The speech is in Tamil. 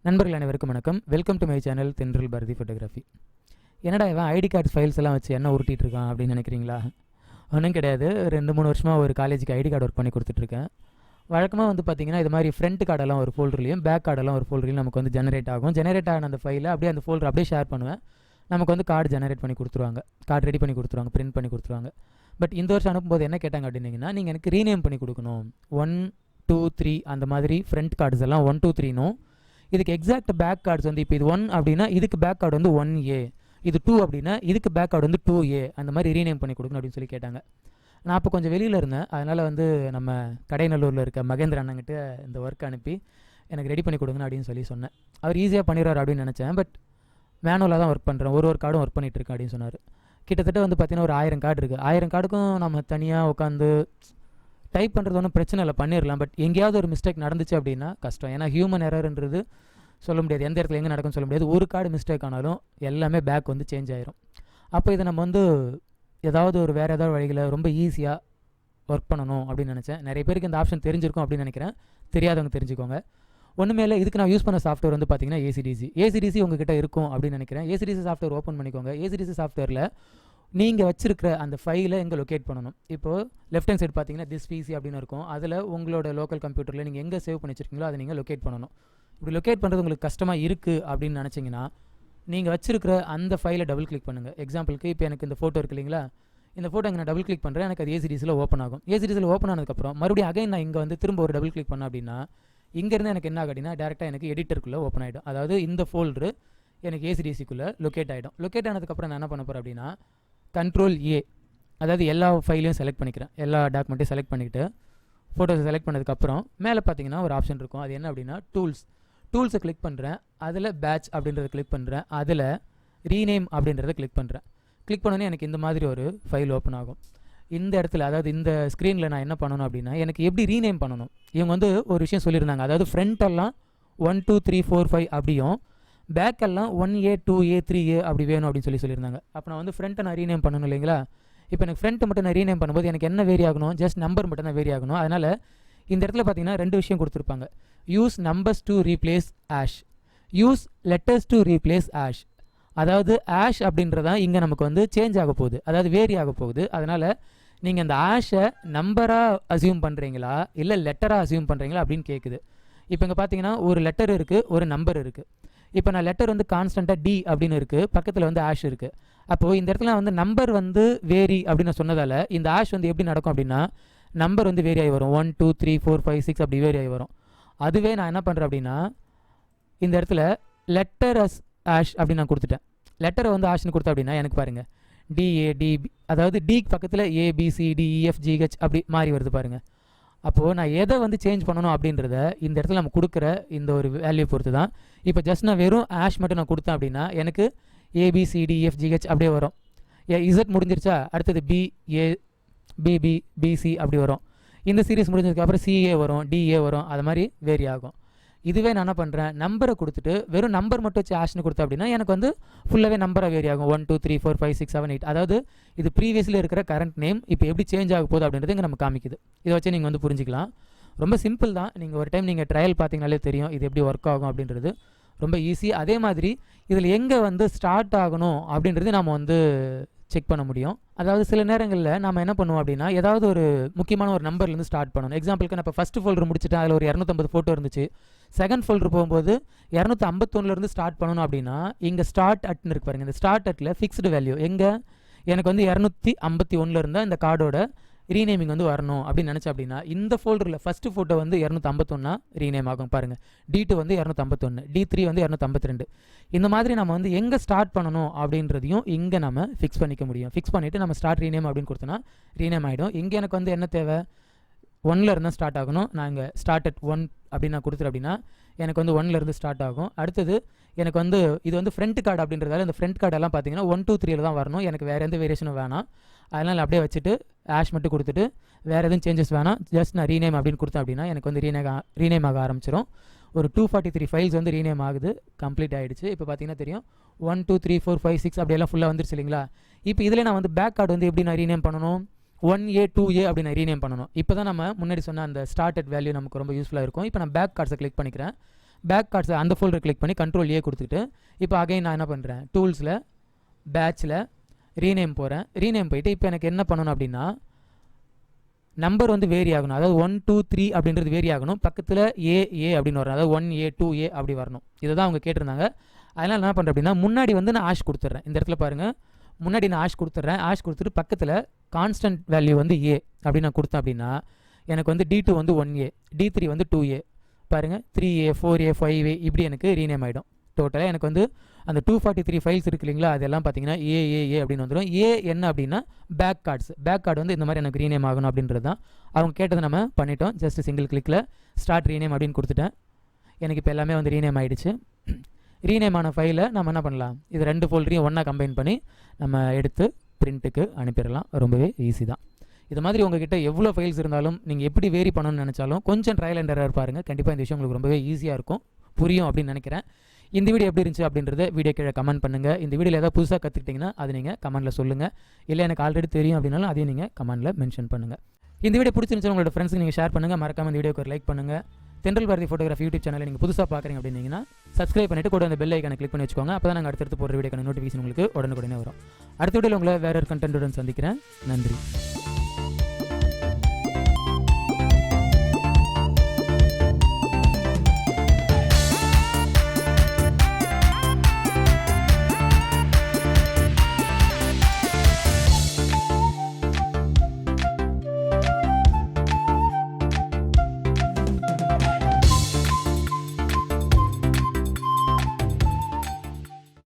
நண்பர்கள் அனைவருக்கும் வணக்கம். வெல்கம் டு மை சேனல் தென்றல் பாரதி ஃபோட்டோகிராஃபி. என்னடா இவன் ஐடி கார்டு ஃபைல்ஸ் எல்லாம் வச்சு என்ன உருட்டிகிட்டு இருக்கான் அப்படின்னு நினைக்கிறீங்களா? ஒன்றும் கிடையாது. 2-3 வருஷமாக ஒரு காலேஜுக்கு ஐடி கார்டு ஒர்க் பண்ணி கொடுத்துட்ருக்கேன். வழக்கமாக பார்த்தீங்கன்னா இது மாதிரி ஃப்ரண்ட் கார்டெல்லாம் ஒரு ஃபோல்டர்லையும் பேக் கார்டெல்லாம் ஒரு ஃபோல்டர்லையும் நமக்கு ஜெனரேட் ஆகும். ஜெனரேட் ஆன அந்த ஃபைலை அப்படியே அந்த ஃபோல்டர் அப்படியே ஷேர் பண்ணுவேன். நமக்கு கார்டு ஜெனரேட் பண்ணி கொடுத்துருவாங்க, கார்டு ரெடி பண்ணி கொடுத்துருவாங்க, பிரிண்ட் பண்ணி கொடுத்துருவாங்க. பட் இந்த வருஷம் அனுப்பும்போது என்ன கேட்டாங்க அப்படின்னீங்கன்னா, நீங்கள் எனக்கு ரீநேம் பண்ணி கொடுக்கணும். 1, 2, 3 அந்த மாதிரி ஃப்ரண்ட் கார்ட்ஸ் எல்லாம் 1, 2, 3னும் இதுக்கு எக்ஸாக்ட் பேக் கார்ட்ஸ் இப்போ இது 1 அப்படின்னா இதுக்கு பேக் கார்டு 1A, இது 2 அப்படின்னா இதுக்கு பேக் கார்டு 2A, அந்த மாதிரி ரீநேம் பண்ணி கொடுக்கணும் அப்படின்னு சொல்லி கேட்டாங்க. நான் அப்போ கொஞ்சம் வெளியில் இருந்தேன். அதனால் நம்ம கடைநல்லூரில் இருக்க மகேந்திர அண்ணங்கிட்ட இந்த ஒர்க் அனுப்பி எனக்கு ரெடி பண்ணி கொடுங்கன்னு அப்படின்னு சொல்லி சொன்னேன். அவர் ஈஸியாக பண்ணிடுவார் அப்படின்னு நினச்சேன். பட் மேனுவலாக தான் ஒர்க் பண்ணுறேன், ஒரு கார்டும் ஒர்க் பண்ணிகிட்ருக்கேன் அப்படின்னு சொன்னார். கிட்டத்தட்ட பார்த்தீங்கன்னா ஒரு 1000 கார்டு இருக்குது. 1000 கார்டுக்கும் நம்ம தனியாக உட்காந்து டைப் பண்ணுறது ஒன்றும் பிரச்சனை இல்லை, பண்ணிடலாம். பட் எங்கேயாவது ஒரு மிஸ்டேக் நடந்துச்சு அப்படின்னா கஷ்டம். ஏன்னா ஹியூமன் எரர்ன்றது சொல்ல முடியாது, எந்த இடத்துல எங்கே நடக்கும்னு சொல்ல முடியாது. ஒரு கார்டு மிஸ்டேக் ஆனாலும் எல்லாமே பேக் சேஞ்ச் ஆயிரும். அப்போ இதை நம்ம ஏதாவது ஒரு வேறு ஏதாவது வழிகளை ரொம்ப ஈஸியாக ஒர்க் பண்ணணும் அப்படின்னு நினச்சேன். நிறைய பேருக்கு இந்த ஆப்ஷன் தெரிஞ்சிருக்கும் அப்படின்னு நினைக்கிறேன். தெரியாதவங்க தெரிஞ்சுக்கோங்க. ஒன்றுமே இல்லை. இதுக்கு நான் யூஸ் பண்ண சாஃப்ட்வேர் பார்த்தீங்கன்னா ஏசிடிசி உங்ககிட்ட இருக்கும் அப்படின்னு நினைக்கிறேன். ஏசிடிசி சாஃப்ட்வேர் ஓப்பன் பண்ணிக்கோங்க. ஏசிடிசி சாஃப்ட்வேரில் நீங்கள் வச்சுருக்கிற அந்த ஃபைலை எங்கே லொக்கேட் பண்ணணும். இப்போது லெஃப்ட் ஹேண்ட் சைடு பார்த்தீங்கன்னா திஸ் பிசி அப்படின்னு இருக்கும். அதில் உங்களோட லோக்கல் கம்ப்யூட்டரில் நீங்கள் எங்கே சேவ் பண்ணி வச்சுருக்கீங்களோ அதை நீங்கள் லொக்கேட் பண்ணணும். இப்படி லொக்கேட் பண்ணுறது உங்களுக்கு கஷ்டமாக இருக்குது அப்படின்னு நினச்சிங்கன்னா நீங்கள் வச்சுருக்கிற அந்த ஃபைலை டபுள் கிளிக் பண்ணுங்கள். எக்ஸாம்பிளுக்கு இப்போ எனக்கு இந்த ஃபோட்டோ இருக்குது இல்லைங்களா, இந்த ஃபோட்டோ நான் டபுள் கிளிக் பண்ணுறேன், எனக்கு அது ஏசிடிசியில் ஓப்பன் ஆகும். ஏசிடிசியில் ஓப்பன் ஆனதுக்கப்புறம் மறுபடியும் அகைன் நான் இங்கே திரும்ப ஒரு டபுள் கிளிக் பண்ணேன் அப்படின்னா இங்கேருந்து எனக்கு என்ன ஆகும் அப்படின்னா டேரெக்டாக எனக்கு எடிட்டருக்குள்ளே ஓப்பன் ஆகிடும். அதாவது இந்த ஃபோல்டரு எனக்கு ஏசிடிசிக்குள்ளே லொக்கேட் ஆகிடும். லொக்கேட் ஆனதுக்கப்புறம் நான் என்ன பண்ண போகிறேன் அப்படின்னா Ctrl+A, அதாவது எல்லா ஃபைலையும் செலக்ட் பண்ணிக்கிறேன். எல்லா டாக்குமெண்ட்டையும் செலக்ட் பண்ணிக்கிட்டு ஃபோட்டோஸை செலக்ட் பண்ணதுக்கப்புறம் மேலே பார்த்தீங்கன்னா ஒரு ஆப்ஷன் இருக்கும். அது என்ன அப்படின்னா டூல்ஸை கிளிக் பண்ணுறேன். அதில் பேட்ச் அப்படின்றத கிளிக் பண்ணுறேன். அதில் ரீநேம் அப்படின்றத கிளிக் பண்ணுறேன். கிளிக் பண்ணோன்னே எனக்கு இந்த மாதிரி ஒரு ஃபைல் ஓப்பன் ஆகும். இந்த இடத்துல அதாவது இந்த ஸ்க்ரீனில் நான் என்ன பண்ணணும் அப்படின்னா எனக்கு எப்படி ரீநேம் பண்ணணும். இவங்க ஒரு விஷயம் சொல்லியிருந்தாங்க. அதாவது ஃப்ரண்ட்டெல்லாம் 1, 2, 3, 4, 5 அப்படியும் பேக்கெல்லாம் 1A, 2A, 3A அப்படி வேணும் அப்படின்னு சொல்லியிருந்தாங்க. அப்போ நான் ஃப்ரண்ட்டை நான் ரீநேம் பண்ணணும் இல்லைங்களா. இப்போ எனக்கு ஃப்ரண்ட்டை மட்டும் நான் ரீநேம் பண்ணும்போது எனக்கு என்ன வேரி ஆகணும், ஜஸ்ட் நம்பர் மட்டும் தான் வேரி ஆகணும். அதனால் இந்த இடத்துல பார்த்தீங்கன்னா 2 விஷயம் கொடுத்துருப்பாங்க. Use numbers to replace ash, use letters to replace ash. அதாவது ஆஷ் அப்படின்றதான் இங்கே நமக்கு சேஞ்ச் ஆக போகுது, அதாவது வேரி ஆக போகுது. அதனால் நீங்கள் அந்த ஆஷை நம்பராக அசியூம் பண்ணுறீங்களா இல்லை லெட்டராக அசியூம் பண்ணுறீங்களா அப்படின்னு கேட்குது. இப்போ இங்கே பார்த்தீங்கன்னா ஒரு லெட்டர் இருக்குது, ஒரு நம்பர் இருக்குது. இப்போ நான் லெட்டர் கான்ஸ்டண்ட்டாக டி அப்படின்னு இருக்குது, பக்கத்தில் ஆஷ் இருக்குது. அப்போது இந்த இடத்துல நம்பர் வேரி அப்படின்னு சொன்னதால் இந்த ஆஷ் எப்படி நடக்கும் அப்படின்னா நம்பர் வேரி ஆகி வரும். 1, 2, 3, 4, 5, 6 அப்படி வேரி ஆகி வரும். அதுவே நான் என்ன பண்ணுறேன் அப்படின்னா இந்த இடத்துல லெட்டர் ஆஷ் அப்படின்னு நான் கொடுத்துட்டேன். லெட்டரை ஆஷ்னு கொடுத்தேன் அப்படின்னா எனக்கு பாருங்கள் டிஏடிபி, அதாவது டிக்கு பக்கத்தில் ABCDEFGH அப்படி மாறி வருது பாருங்கள். அப்போது நான் எதை சேஞ்ச் பண்ணணும் அப்படின்றத இந்த இடத்துல நம்ம கொடுக்குற இந்த ஒரு வேல்யூ பொறுத்து தான். இப்போ ஜஸ்ட் நான் வெறும் ஆஷ் மட்டும் நான் கொடுத்தேன் அப்படின்னா எனக்கு ABCDEFGH அப்படியே வரும். இசட் முடிஞ்சிருச்சா, அடுத்தது BB BC அப்படி வரும். இந்த சீரீஸ் முடிஞ்சதுக்கப்புறம் CA வரும், DA வரும். அது மாதிரி வேரி ஆகும். இதுவே நான் என்ன பண்ணுறேன், நம்பரை கொடுத்துட்டு வெறும் நம்பர் மட்டும் வச்சு ஆஷ்னு கொடுத்தேன் அப்படின்னா எனக்கு ஃபுல்லாகவே நம்பராக வேரி ஆகும். 1, 2, 3, 4, 5, 6, 7, 8. அதாவது இது ப்ரீவியஸில் இருக்கிற கரண்ட் நேம் இப்போ எப்படி சேஞ்ச் ஆக போகுது அப்படின்றது இங்கே நம்ம காமிக்குது. இதை வச்சு நீங்கள் புரிஞ்சிக்கலாம். ரொம்ப சிம்பிள் தான். நீங்கள் ஒரு டைம் நீங்கள் ட்ரையல் பார்த்தீங்கனாலே தெரியும் இது எப்படி ஒர்க் ஆகும் அப்படின்றது. ரொம்ப ஈஸி. அதே மாதிரி இதில் எங்கே ஸ்டார்ட் ஆகணும் அப்படின்றது நம்ம செக் பண்ண முடியும். அதாவது சில நேரங்களில் நம்ம என்ன பண்ணுவோம் அப்படின்னா ஏதாவது ஒரு முக்கியமான ஒரு நம்பர்லேருந்து ஸ்டார்ட் பண்ணணும். எக்ஸாம்பிளுக்கு நான் இப்போ ஃபஸ்ட்டு ஃபோல்டர் முடிச்சுட்டேன், அதில் ஒரு 250 ஃபோட்டோ இருந்துச்சு. செகண்ட் ஃபோல்டர் போகும்போது 251 ஸ்டார்ட் பண்ணணும் அப்படின்னா இங்கே ஸ்டார்ட் அட்னு இருக்கு பாருங்கள். இந்த ஸ்டார்ட் அட்டில் ஃபிக்ஸ்டு வேல்யூ எங்கே எனக்கு 251 இருந்தால் இந்த கார்டோட ரீநேமிங் வரணும் அப்படின்னு நினச்சேன் அப்படின்னா இந்த ஃபோல்டரில் ஃபஸ்ட்டு ஃபோட்டோ 251 ரீநேம் ஆகும் பாருங்கள். D2 251, D3 252. இந்த மாதிரி நம்ம எங்கே ஸ்டார்ட் பண்ணணும் அப்படின்றதையும் இங்கே நம்ம ஃபிக்ஸ் பண்ணிக்க முடியும். ஃபிக்ஸ் பண்ணிவிட்டு நம்ம ஸ்டார்ட் ரீநேம் அப்படின்னு கொடுத்தோன்னா ரீநேம் ஆகிடும். இங்கே எனக்கு என்ன தேவை, 1ல் இருந்தால் ஸ்டார்ட் ஆகணும். நான் இங்கே ஸ்டார்ட் அட் 1 அப்படின்னு நான் கொடுத்துரு அப்படின்னா எனக்கு 1ல் இருந்து ஸ்டார்ட் ஆகும். அடுத்தது எனக்கு இது ஃப்ரண்ட் கார்டு அப்படின்றதால இந்த ஃப்ரண்ட் கார்டெல்லாம் பார்த்தீங்கன்னா 1, 2, 3ல் தான் வரணும். எனக்கு வேறு எந்த வேரியேஷனும் வேணாம். அதனால் அப்படியே வச்சுட்டு ஆஷ் மட்டும் கொடுத்துட்டு வேறு எதுவும் சேஞ்சஸ் வேணாம். ஜஸ்ட் நான் ரீநேம் அப்படின்னு கொடுத்தேன் அப்படின்னா எனக்கு ரீநேம் ஆக ஆரம்பிச்சிடும். ஒரு 243 ஃபைல்ஸ் ரீநேம் ஆகுது, கம்ப்ளீட் ஆகிடுச்சு. இப்போ பார்த்தீங்கன்னா தெரியும் 1, 2, 3, 4, 5, 6 அப்படியெல்லாம் ஃபுல்லாக வந்துருச்சு இல்லைங்களா. இப்போ இதில் நான் பேக் கார்டு எப்படி நான் ரீநேம் பண்ணணும், 1A 2A அப்படின்னு ரீநேம் பண்ணணும். இப்போ தான் நம்ம முன்னாடி சொன்ன அந்த ஸ்டார்ட் அட் வேல்யூ நமக்கு ரொம்ப யூஸ்ஃபுல்லாக இருக்கும். இப்போ நான் பேக் கார்ட்ஸை கிளிக் பண்ணிக்கிறேன். பேக் கார்ட்ஸ் அந்த ஃபோல்டர் கிளிக் பண்ணி கண்ட்ரோல் ஏ கொடுத்துட்டு இப்போ அகைன் நான் என்ன பண்ணுறேன், டூல்ஸில் பேட்சில் ரீநேம் போகிறேன். ரீநேம் போயிட்டு இப்போ எனக்கு என்ன பண்ணணும் அப்படின்னா நம்பர் வந்து வேரி ஆகணும். அதாவது 1 2 3 அப்படின்றது வேரி ஆகணும். பக்கத்தில் ஏ அப்படின்னு வரணும். அதாவது 1A 2A அப்படி வரணும். இதை தான் அவங்க கேட்டிருந்தாங்க. அதனால் என்ன பண்ணுறேன் அப்படின்னா முன்னாடி வந்து நான் ஆஷ் கொடுத்துட்றேன். இந்த இடத்துல பாருங்கள், முன்னாடி நான் ஆஷ் கொடுத்துட்றேன். ஆஷ் கொடுத்துட்டு பக்கத்தில் கான்ஸ்டன்ட் வேல்யூ வந்து ஏ அப்படின்னு நான் கொடுத்தேன் அப்படின்னா எனக்கு வந்து D2 வந்து 1A, D3 வந்து 2A, பாருங்கள் 3A 4A 5A இப்படி எனக்கு ரீநேம் ஆகிடும். டோட்டலாக எனக்கு வந்து அந்த 243 ஃபைல்ஸ் இருக்கு இல்லைங்களா, அதெல்லாம் பார்த்தீங்கன்னா ஏ அப்படின்னு வந்துடும். ஏ என்ன அப்படின்னா பேக் கார்டு வந்து இந்த மாதிரி எனக்கு ரீநேம் ஆகணும் அப்படின்றது தான் அவங்க கேட்டதை நம்ம பண்ணிட்டோம். ஜஸ்ட் சிங்கிள் கிளிக்கில் ஸ்டார்ட் ரீநேம் அப்படின்னு கொடுத்துட்டேன். எனக்கு இப்போ எல்லாமே வந்து ரீநேம் ஆகிடுச்சு. ரீநேம் ஆன ஃபைலை நம்ம என்ன பண்ணலாம், இது 2 ஃபோல்டரையும் ஒன்றா கம்பைன் பண்ணி நம்ம எடுத்து பிரிண்ட்டுக்கு அனுப்பிடலாம். ரொம்பவே ஈஸி தான். இது மாதிரி உங்ககிட்ட எவ்வளோ ஃபைல்ஸ் இருந்தாலும் நீங்கள் எப்படி வேரி பண்ணணும்னு நினச்சாலும் கொஞ்சம் ட்ரையல் அண்ட் எரர் பாருங்கள். கண்டிப்பாக இந்த விஷயம் உங்களுக்கு ரொம்பவே ஈஸியாக இருக்கும், புரியும் அப்படின்னு நினைக்கிறேன். இந்த வீடியோ எப்படி இருந்துச்சு அப்படின்றத வீடியோ கீழே கமெண்ட் பண்ணுங்கள். இந்த வீடியோவில் ஏதாவது புதுசாக கற்றுக்கிட்டிங்கன்னா அது நீங்கள் கமெண்ட்டில் சொல்லுங்கள். இல்லை எனக்கு ஆல்ரெடி தெரியும் அப்படின்னாலும் அதையும் நீங்கள் கமெண்ட்டில் மென்ஷன் பண்ணுங்கள். இந்த வீடியோ பிடிச்சிருந்துச்சு உங்களோட ஃப்ரெண்ட்ஸுக்கு நீங்கள் ஷேர் பண்ணுங்கள். மறக்காம இந்த வீடியோக்கு ஒரு லைக் பண்ணுங்கள். தென்றல் பாரதி ஃபோட்டோகிராஃபி யூடியூப் சேனலை நீங்கள் புதுசாக பார்க்குறீங்க அப்படின்னீங்கன்னா சப்ஸ்கிரைப் பண்ணிட்டு கூட அந்த பெல் ஐக்கானை கிளிக் பண்ணி வச்சுக்கோங்க. அப்போ தான் நாங்கள் அடுத்தடுத்து போடுற வீடியோக்கான நோட்டிஃபிகேஷன் உங்களுக்கு உடனுக்குடனே வரும். அடுத்த வீடியோவில் உங்களை வேறு ஒரு கண்டென்ட்டுடன் சந்திக்கிறேன். நன்றி.